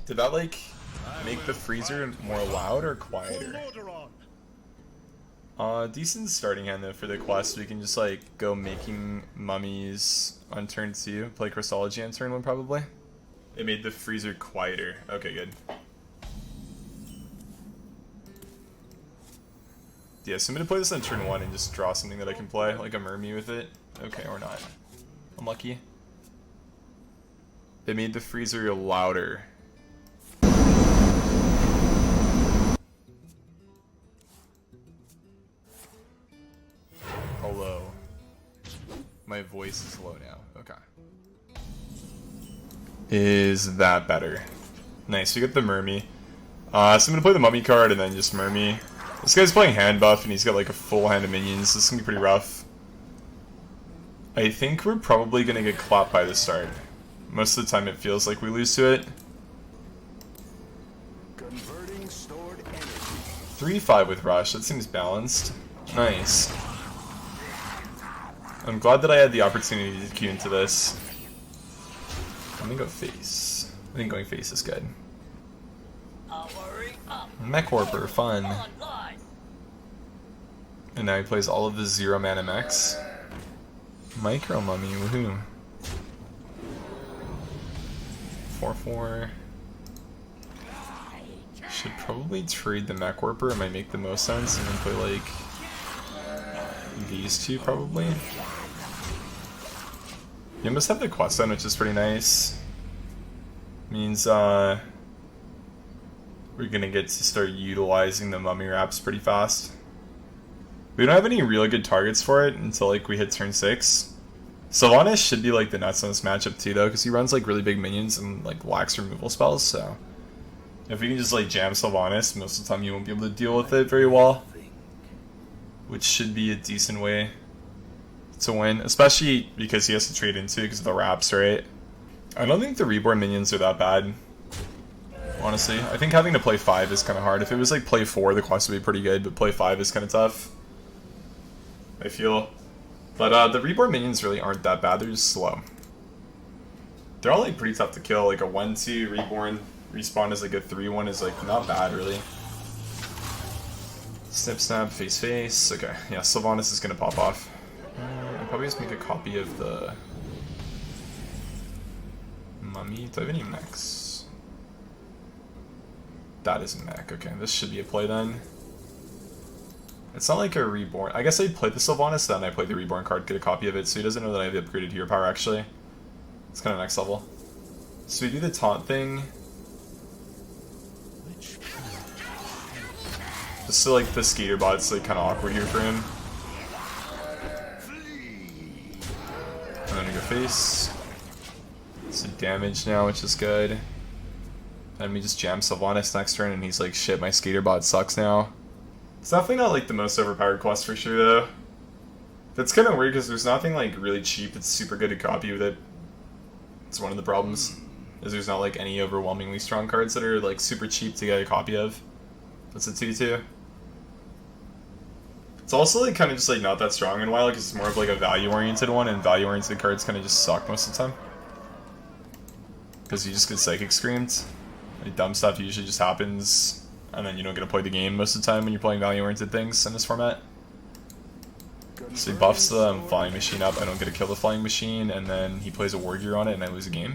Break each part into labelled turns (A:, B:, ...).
A: Did that like make the freezer more loud or quieter? Decent starting hand though for the quest. We can just like go making mummies on turn 2, play Crystology on turn 1 probably. It made the freezer quieter. Okay, good. Yeah, so I'm gonna play this on turn 1 and just draw something that I can play, like a Mermy with it. Okay, or not. Unlucky. It made the freezer louder. Hello. My voice is low now. Okay. Is that better? Nice, we get the Mermy. So I'm gonna play the Mummy card and then just Mermy. This guy's playing hand buff and he's got like a full hand of minions. This is gonna be pretty rough. I think we're probably gonna get clapped by the start. Most of the time it feels like we lose to it. 3-5 with Rush, that seems balanced. Nice. I'm glad that I had the opportunity to queue into this. I'm gonna go face. I think going face is good. Mech Warper, fun. And now he plays all of the 0 mana mechs. Micro Mummy, woohoo. 4-4. Should probably trade the Mech Warper, it might make the most sense, and then play like these two probably. You must have the quest done, which is pretty nice. Means we're gonna get to start utilizing the Mummy Wraps pretty fast. We don't have any really good targets for it until like we hit turn 6. Sylvanas should be like the nuts on this matchup too though, because he runs like really big minions and like lacks removal spells, so if we can just like jam Sylvanas, most of the time you won't be able to deal with it very well. Which should be a decent way to win, especially because he has to trade into because of the wraps, right? I don't think the reborn minions are that bad, honestly. I think having to play 5 is kind of hard. If it was like play 4, the quest would be pretty good, but play 5 is kind of tough, I feel. But the reborn minions really aren't that bad, they're just slow. They're all like pretty tough to kill, like a 1-2 reborn respawn is like a 3-1 is like not bad really. Snip snap, face face. Okay, yeah, Sylvanas is gonna pop off. I'll probably just make a copy of the Mummy. Do I have any mechs? That is a mech. Okay, this should be a play then. It's not like a reborn. I guess I played the Sylvanas, then I played the reborn card, get a copy of it, so he doesn't know that I have the upgraded hero power actually. It's kind of next level. So we do the taunt thing. Just so like the skater bot's like kind of awkward here for him. I'm gonna go face. Some damage now, which is good. And we just jam Sylvanas next turn, and he's like, shit, my skater bot sucks now. It's definitely not like the most overpowered quest for sure though. That's kind of weird because there's nothing like really cheap that's super good to copy with it. It's one of the problems, is there's not like any overwhelmingly strong cards that are like super cheap to get a copy of. That's a 2-2. It's also like kind of just like not that strong in a while because it's more of like a value-oriented one, and value-oriented cards kind of just suck most of the time. Because you just get Psychic Screamed. Like, dumb stuff usually just happens, and then you don't get to play the game most of the time when you're playing value-oriented things in this format. So he buffs the Flying Machine up, I don't get to kill the Flying Machine, and then he plays a War Gear on it and I lose a game.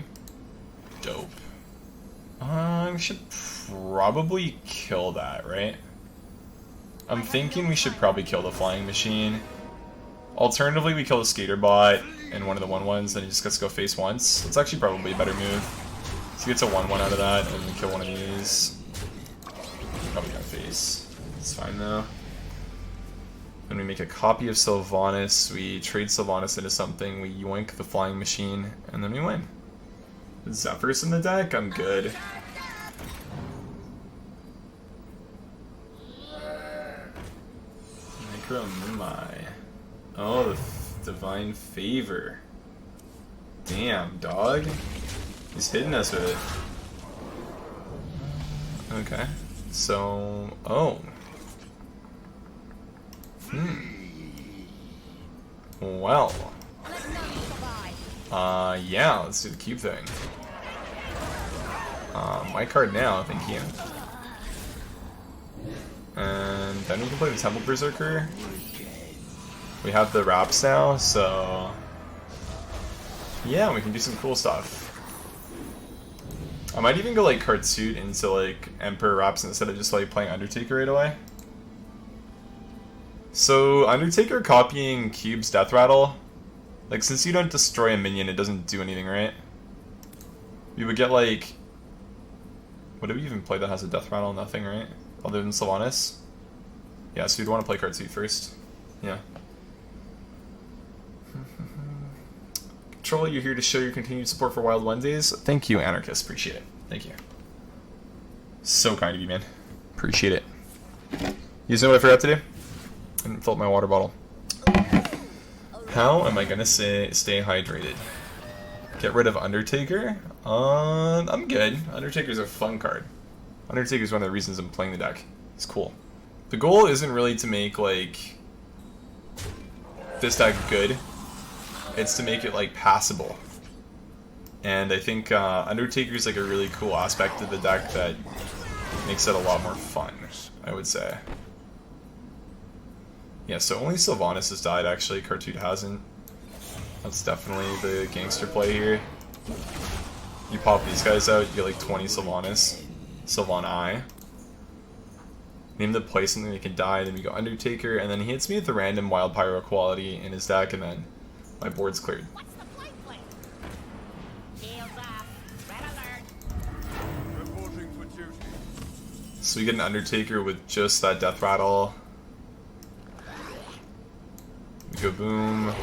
A: Dope. We should probably kill that, right? I'm thinking we should probably kill the Flying Machine. Alternatively, we kill the Skater Bot and one of the 1-1s, then he just gets to go face once. That's actually probably a better move. So he gets a 1-1 out of that, and we kill one of these. Probably gonna face. It's fine though. Then we make a copy of Sylvanas, we trade Sylvanas into something, we yoink the Flying Machine, and then we win. Zephyr's in the deck? I'm good. Mummy. Oh, the Divine Favor. Damn, dog. He's hitting us with it. Okay. So, oh. Well. Yeah, let's do the cube thing. My card now, thank you. And then we can play the Temple Berserker. We have the wraps now, so yeah, we can do some cool stuff. I might even go like card suit into like Emperor wraps instead of just like playing Undertaker right away. So Undertaker copying Cube's Death Rattle, like since you don't destroy a minion, it doesn't do anything, right? You would get like, what do we even play that has a Death Rattle? Nothing, right? Other than Sylvanas. Yeah, so you'd want to play card suit first. Yeah. Control, you're here to show your continued support for Wild Wednesdays. Thank you, Anarchist. Appreciate it. Thank you. So kind of you, man. Appreciate it. You know what I forgot to do? I didn't fill up my water bottle. How am I gonna stay hydrated? Get rid of Undertaker? I'm good. Undertaker's a fun card. Undertaker's one of the reasons I'm playing the deck. It's cool. The goal isn't really to make, like, this deck good. It's to make it, like, passable. And I think Undertaker's, like, a really cool aspect of the deck that makes it a lot more fun, I would say. Yeah, so only Sylvanas has died, actually. Cartoon hasn't. That's definitely the gangster play here. You pop these guys out, you get, like, 20 Sylvanas. Sylvani. Name the play something that can die, then we go Undertaker, and then he hits me with the random Wild Pyro quality in his deck, and then my board's cleared. So we get an Undertaker with just that Death Rattle. We go boom.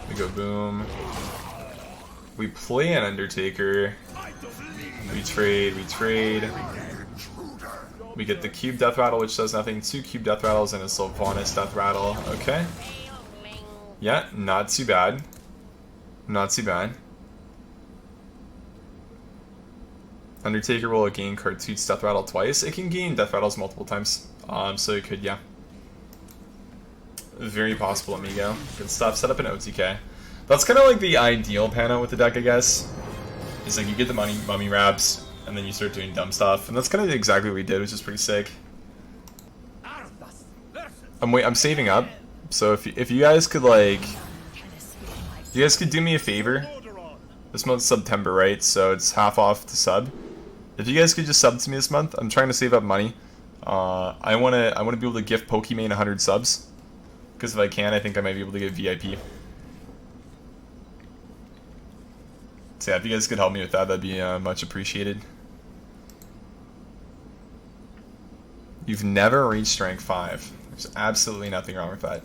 A: We go boom. We play an Undertaker. We trade, we trade. We get the Cube Death Rattle, which does nothing. 2 Cube Death Rattles and a Sylvanas Death Rattle. Okay. Yeah, not too bad. Not too bad. Undertaker will gain Cartoot's Death Rattle twice. It can gain Death Rattles multiple times. So it could, yeah. Very possible, amigo. Good stuff. Set up an OTK. That's kind of like the ideal pan out with the deck, I guess. It's like you get the mummy wraps, and then you start doing dumb stuff, and that's kind of exactly what we did, which is pretty sick. I'm saving up, so if you guys could like, you guys could do me a favor. This month's September, right? So it's half off to sub. If you guys could just sub to me this month, I'm trying to save up money. I wanna be able to gift Pokimane 100 subs, because if I can, I think I might be able to get VIP. So yeah, if you guys could help me with that, that'd be much appreciated. You've never reached rank 5. There's absolutely nothing wrong with that.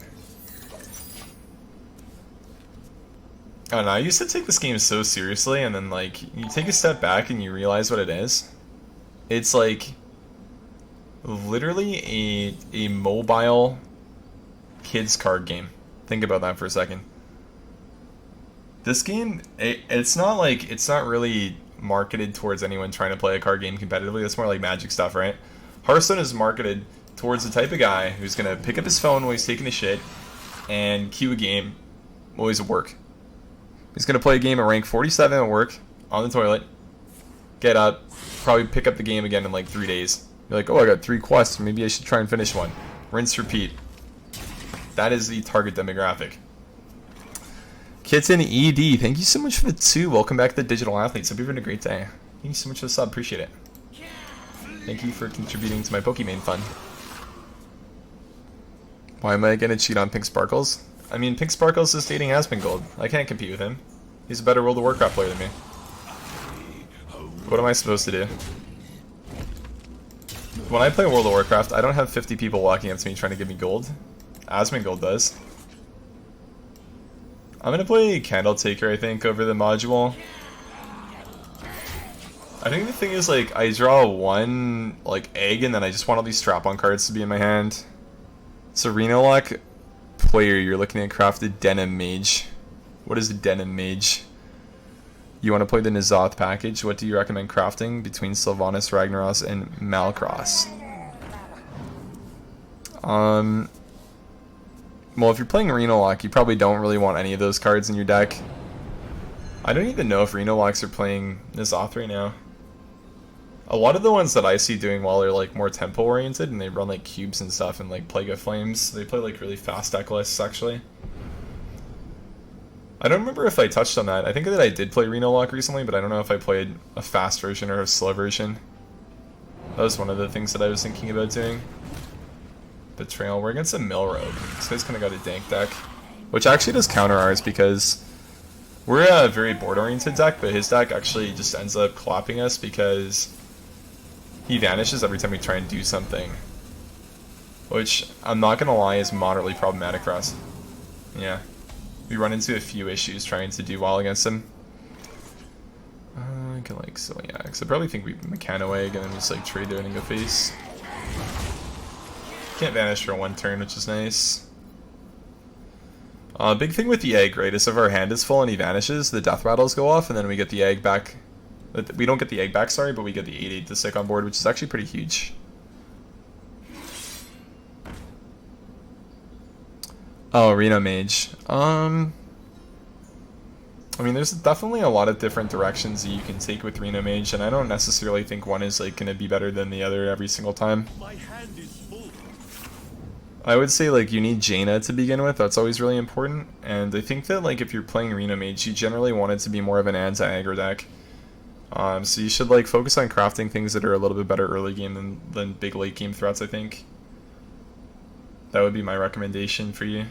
A: I don't know, I used to take this game so seriously, and then like, you take a step back and you realize what it is. It's like, literally a mobile kids card game. Think about that for a second. This game, it's not really marketed towards anyone trying to play a card game competitively. That's more like Magic stuff, right? Hearthstone is marketed towards the type of guy who's going to pick up his phone while he's taking a shit and cue a game while he's at work. He's going to play a game at rank 47 at work, on the toilet, get up, probably pick up the game again in like 3 days. You're like, oh, I got 3 quests, maybe I should try and finish one. Rinse, repeat. That is the target demographic. Kitten ED, thank you so much for the 2. Welcome back to the Digital Athletes. Hope you're having a great day. Thank you so much for the sub. Appreciate it. Thank you for contributing to my Pokimane fun. Why am I gonna cheat on Pink Sparkles? I mean, Pink Sparkles is dating Asmongold. I can't compete with him. He's a better World of Warcraft player than me. What am I supposed to do? When I play World of Warcraft, I don't have 50 people walking up to me trying to give me gold. Asmongold does. I'm gonna play Candle Taker, I think, over the module. I think the thing is, like, I draw 1, like, egg, and then I just want all these strap-on cards to be in my hand. Serena Lock player, you're looking at crafted Denim Mage. What is a Denim Mage? You want to play the N'Zoth package? What do you recommend crafting between Sylvanas, Ragnaros, and Malcross? Well, if you're playing Reno Lock, you probably don't really want any of those cards in your deck. I don't even know if Reno Locks are playing N'Zoth right now. A lot of the ones that I see doing well are like more tempo oriented, and they run like cubes and stuff and like Plague of Flames. They play like really fast deck lists actually. I don't remember if I touched on that. I think that I did play Reno Lock recently, but I don't know if I played a fast version or a slow version. That was one of the things that I was thinking about doing. Betrayal. We're against a Mill Rogue. This guy's kind of got a dank deck, which actually does counter ours because we're a very board-oriented deck, but his deck actually just ends up clapping us because he vanishes every time we try and do something. Which, I'm not gonna lie, is moderately problematic for us. Yeah. We run into a few issues trying to do well against him. I can like Celiax. I probably think we Mechano Egg and then just like trade it and go face. Can't vanish for one turn, which is nice. Big thing with the egg, right, is if our hand is full and he vanishes, the death rattles go off and then we get the egg back. We don't get the egg back, sorry, but we get the 8/8 to stick on board, which is actually pretty huge. Oh, Reno Mage. I mean, there's definitely a lot of different directions that you can take with Reno Mage, and I don't necessarily think one is like gonna be better than the other every single time.
B: My hand is full.
A: I would say like you need Jaina to begin with. That's always really important, and I think that like if you're playing Reno Mage, you generally want it to be more of an anti-aggro deck. So you should like focus on crafting things that are a little bit better early game than big late game threats. I think that would be my recommendation for you.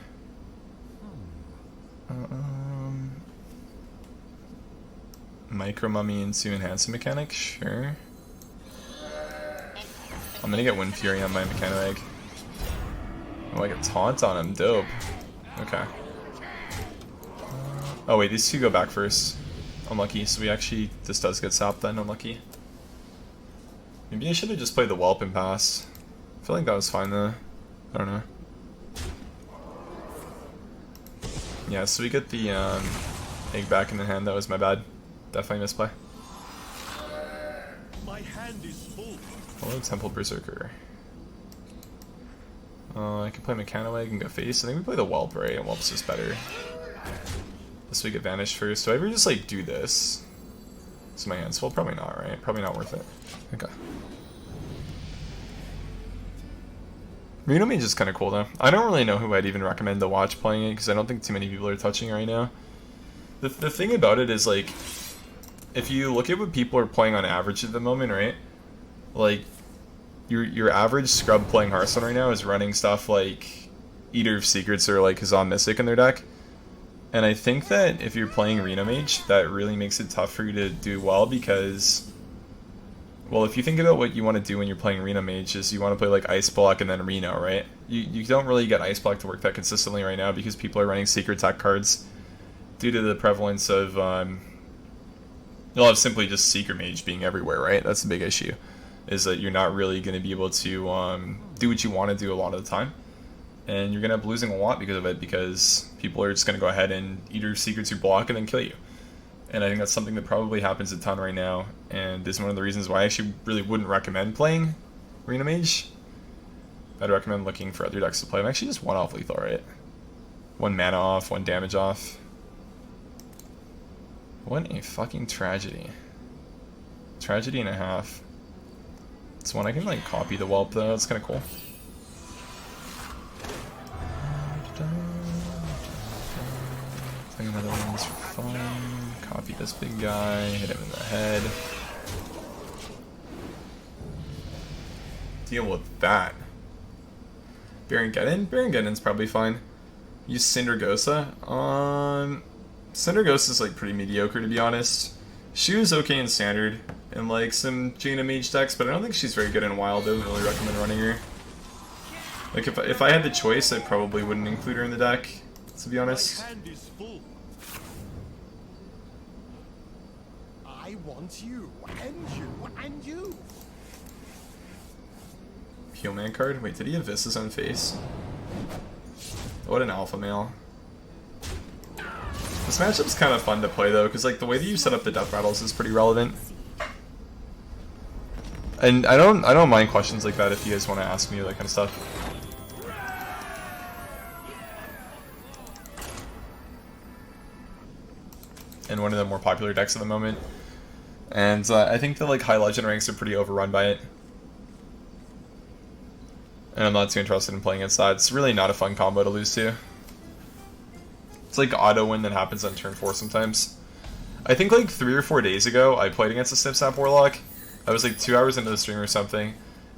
A: Micro Mummy into Enhancing Mechanic, sure. I'm gonna get Wind Fury on my Mechano Egg. Oh, I get Taunt on him, dope. Okay. Oh wait, these two go back first. Unlucky, so we actually, this does get sapped then, unlucky. Maybe I should have just played the Whelp and passed. I feel like that was fine though. I don't know. Yeah, so we get the egg back in the hand, that was my bad. Definitely misplay.
B: My hand is full.
A: Hello, Temple Berserker. I can play Mechano Egg and go face. I think we play the Whelp, right? And Whelp's just better. This we get Vanish first. Do I ever just like do this? Is my hand's full? Probably not, right? Probably not worth it. Okay. Reno Mage is kind of cool though. I don't really know who I'd even recommend to watch playing it because I don't think too many people are touching it right now. The thing about it is like, if you look at what people are playing on average at the moment, right? Like, your average scrub playing Hearthstone right now is running stuff like Eater of Secrets or like Hazan Mystic in their deck. And I think that if you're playing Reno Mage, that really makes it tough for you to do well because, well, if you think about what you want to do when you're playing Reno Mage is you want to play like Ice Block and then Reno, right? You don't really get Ice Block to work that consistently right now because people are running Secret Tech cards due to the prevalence of, you'll have simply just Secret Mage being everywhere, right? That's the big issue, is that you're not really going to be able to do what you want to do a lot of the time. And you're going to end up losing a lot because of it, because people are just going to go ahead and Eater of Secrets your block and then kill you. And I think that's something that probably happens a ton right now, and is one of the reasons why I actually really wouldn't recommend playing Reno Mage. I'd recommend looking for other decks to play. I'm actually just one off lethal, right? 1 mana off, 1 damage off. What a fucking tragedy. Tragedy and a half. It's one I can like copy the Whelp though, it's kinda cool. I think another one's fun. Copy this big guy, hit him in the head. Deal with that. Baron Geddon? Baron Geddon's probably fine. Use Cindergosa. Cindergosa's like pretty mediocre to be honest. She was okay in standard and like some Jaina Mage decks, but I don't think she's very good in wild. I wouldn't really recommend running her. Like if I had the choice, I probably wouldn't include her in the deck, to be honest.
B: My hand is full. I want you, and you, and you.
A: Peel Man card? Wait, did he have Vis's on face? What an alpha male. This matchup's kind of fun to play though, because like the way that you set up the death rattles is pretty relevant. And I don't mind questions like that if you guys want to ask me that kind of stuff. And one of the more popular decks at the moment. And I think the like high legend ranks are pretty overrun by it. And I'm not too interested in playing against that. It's really not a fun combo to lose to. It's like auto win that happens on turn 4 sometimes. I think like 3 or 4 days ago, I played against a Snip Snap Warlock. I was like 2 hours into the stream or something,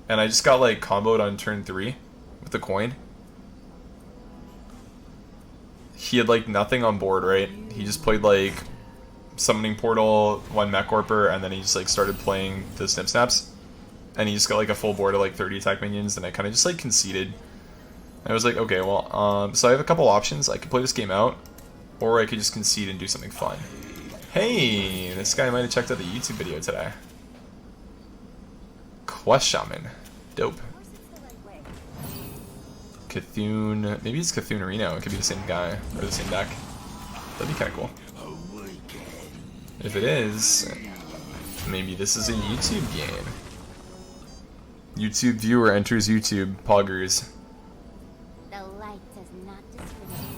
A: and I just got like comboed on turn 3 with the coin. He had like nothing on board, right? He just played like Summoning Portal, 1 Mech Orper, and then he just like started playing the Snip Snaps. And he just got like a full board of like 30 attack minions, and I kind of just like conceded. And I was like, okay, well, so I have a couple options. I could play this game out, or I could just concede and do something fun. Hey, this guy might have checked out the YouTube video today. Quest Shaman. Dope. Cthulhu, maybe it's Cthulhu Reno. It could be the same guy, or the same deck. That'd be kind of cool. If it is, maybe this is a YouTube game. YouTube viewer enters YouTube, poggers.
C: The light does not discriminate.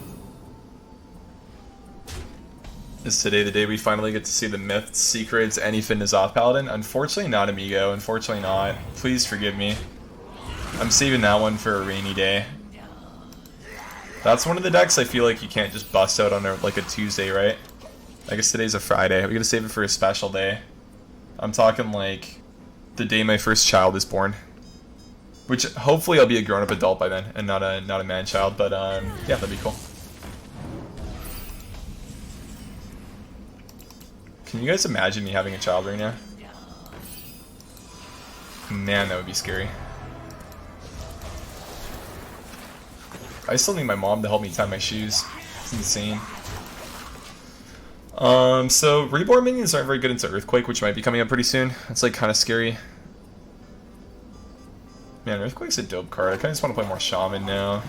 A: Is today the day we finally get to see the myths, secrets, anything is off Paladin? Unfortunately not, amigo. Unfortunately not. Please forgive me. I'm saving that one for a rainy day. That's one of the decks I feel like you can't just bust out on like a Tuesday, right? I guess today's a Friday. We gotta save it for a special day. I'm talking like the day my first child is born. Which hopefully I'll be a grown-up adult by then and not a man-child, but yeah, that'd be cool. Can you guys imagine me having a child right now? Man, that would be scary. I still need my mom to help me tie my shoes. It's insane. So reborn minions aren't very good into Earthquake, which might be coming up pretty soon. It's like kind of scary. Man, Earthquake's a dope card. I kind of just want to play more Shaman now.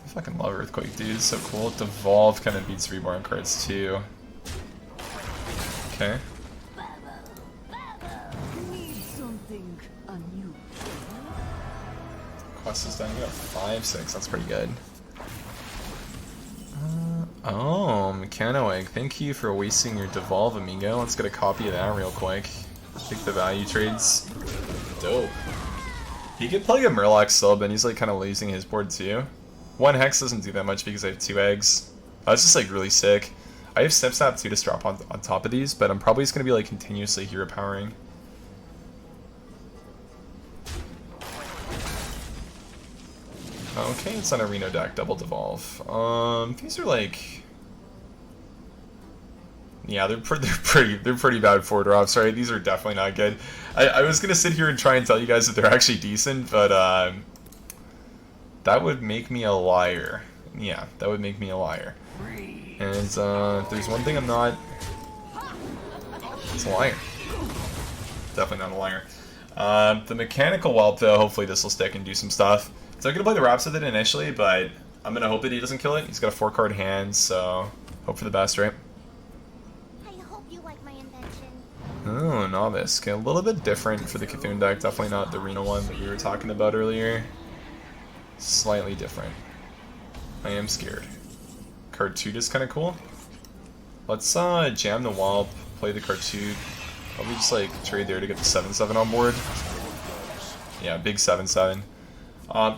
A: I fucking love Earthquake, dude. It's so cool. Devolve kind of beats reborn cards too. Okay. Quest is done. You got 5/6. That's pretty good. Oh, Mechano Egg. Thank you for wasting your Devolve, amigo. Let's get a copy of that real quick. Take the value trades. Dope. He could play a Murloc sub, and he's like kind of losing his board too. 1 Hex doesn't do that much because I have 2 eggs. That's just like really sick. I have Snip Snap too to strap on top of these, but I'm probably just going to be like continuously hero powering. Okay, it's on a Reno deck, double Devolve. These are like, yeah, they're pretty bad 4-drops, right? These are definitely not good. I was gonna sit here and try and tell you guys that they're actually decent, but that would make me a liar. Yeah, that would make me a liar. And if there's one thing I'm not, it's a liar. Definitely not a liar. The Mechanical Whelp, though, hopefully this will stick and do some stuff. So I'm going to play the Raps with it initially, but I'm going to hope that he doesn't kill it. He's got a 4-card hand, so hope for the best, right?
C: I hope you like my invention.
A: Oh, Novice. Okay, a little bit different for the Cthulhu deck. Definitely not the Reno one that we were talking about earlier. Slightly different. I am scared. Card 2 is kind of cool. Let's jam the Whelp, play the card 2. Probably just like trade there to get the 7/7 on board. Yeah, big 7/7.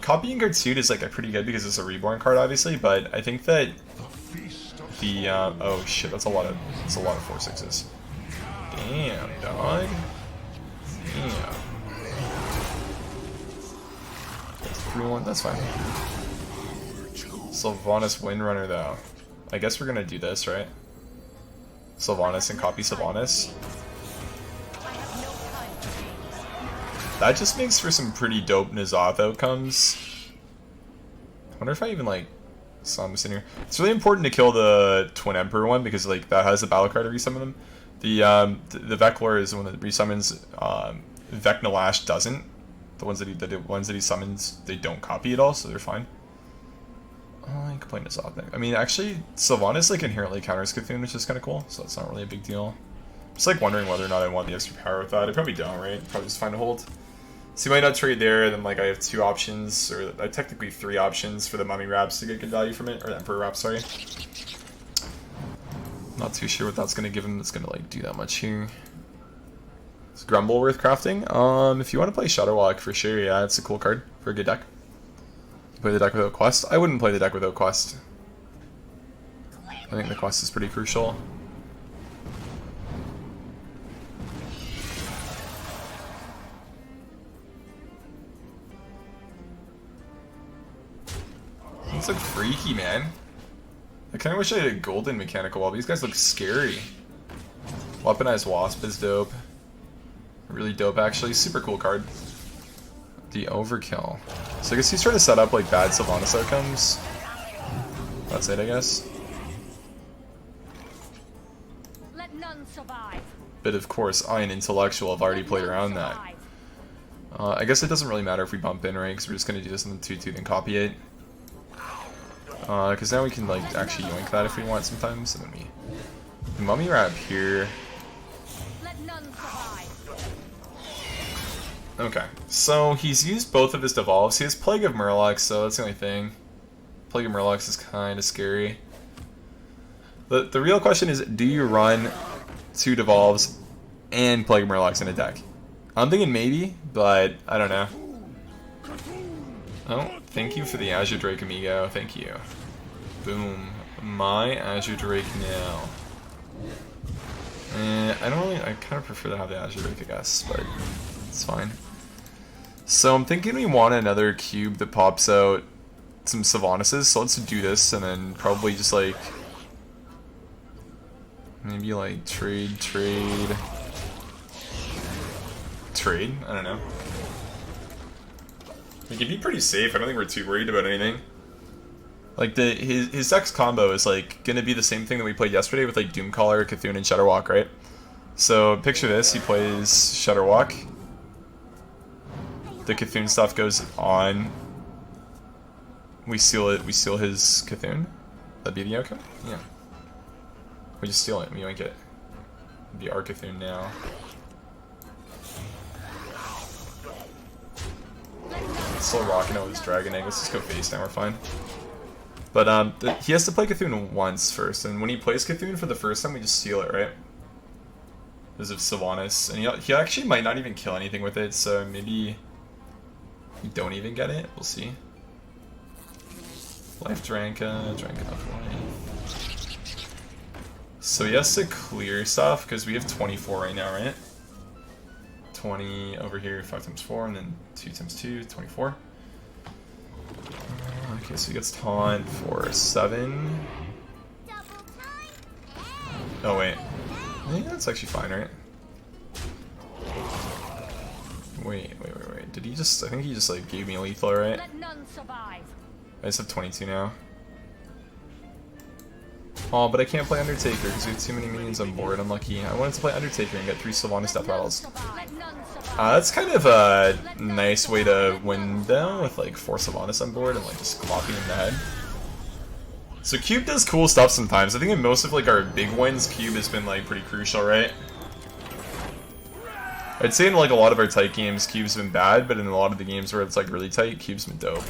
A: Copying card 2 is like a pretty good because it's a reborn card, obviously, but I think that the oh shit, that's a lot of 4/6s. Damn, dog. Damn. That's 3/1. That's fine. Sylvanas Windrunner, though. I guess we're gonna do this, right? Sylvanas and copy Sylvanas. That just makes for some pretty dope N'Zoth outcomes. I wonder if I even like saw this in here. It's really important to kill the Twin Emperor one because like that has a battle card to resummon them. The Veclor is the one that resummons. Vecnalash doesn't. The ones that he summons, they don't copy at all, so they're fine. I can play N'Zoth next. I mean, actually, Sylvanas like inherently counters Cthulhu, which is kind of cool, so that's not really a big deal. Just like wondering whether or not I want the extra power with that. I probably don't, right? Probably just fine to hold. So you might not trade there, then like I have 2 options, or technically 3 options for the Mummy Wraps to get good value from it, or the Emperor Wraps, sorry. Not too sure what that's gonna give him. That's gonna like do that much here. Is Grumble worth crafting? If you want to play Shadowwalk for sure, yeah, it's a cool card for a good deck. Play the deck without quest. I wouldn't play the deck without quest. I think the quest is pretty crucial. It's like freaky, man. I kind of wish I had a golden mechanical wall. These guys look scary. Weaponized Wasp is dope. Really dope, actually. Super cool card. The Overkill. So I guess he's trying to set up like bad Sylvanas outcomes. That's it, I guess.
C: Let none survive.
A: But of course, I, an intellectual, have already played around that. I guess it doesn't really matter if we bump in, right? Because we're just going to do this in the 2-2 then copy it. Because now we can like actually yoink that if we want sometimes. And then we Mummy Wrap here.
C: Let none survive.
A: Okay, so he's used both of his devolves. He has Plague of Murlocs, so that's the only thing. Plague of Murlocs is kind of scary. The real question is, do you run 2 devolves and Plague of Murlocs in a deck? I'm thinking maybe, but I don't know. Oh, thank you for the Azure Drake amigo. Thank you. Boom. My Azure Drake now. I don't really. I kind of prefer to have the Azure Drake, I guess, but it's fine. So I'm thinking we want another cube that pops out some Sylvanas. So let's do this, and then probably just like maybe like trade. I don't know. He can be pretty safe. I don't think we're too worried about anything. Like his deck's combo is like gonna be the same thing that we played yesterday with like Doomcaller, Cthulhu, and Shudderwalk, right? So picture this: he plays Shudderwalk. The Cthulhu stuff goes on. We seal it. We seal his Cthulhu. That'd be the outcome. Yeah. We just steal it. We yoink it. It'd be our Cthulhu now. Still rocking out his Dragon Egg. Let's just go face down, we're fine. But he has to play Cthulhu once first, and when he plays Cthulhu for the first time, we just steal it, right? Because of Sylvanas. And he actually might not even kill anything with it, so maybe we don't even get it. We'll see. Life drank enough life. So he has to clear stuff, because we have 24 right now, right? 20 over here, 5 times 4, and then 2 times 2, 24. Okay, so he gets taunt for 7. Oh, wait. Yeah, that's actually fine, right? Wait. Did he just... I think he just, like, gave me a lethal, right?
C: Let none survive.
A: I just have 22 now. Oh, but I can't play Undertaker because we have too many minions on board. Unlucky. I wanted to play Undertaker and get 3 Sylvanas death rattles. That's kind of a nice way to win though, with like 4 Sylvanas on board and like just clopping in the head. So Cube does cool stuff sometimes. I think in most of like our big wins, Cube has been like pretty crucial, right? I'd say in like a lot of our tight games, Cube's been bad, but in a lot of the games where it's like really tight, Cube's been dope.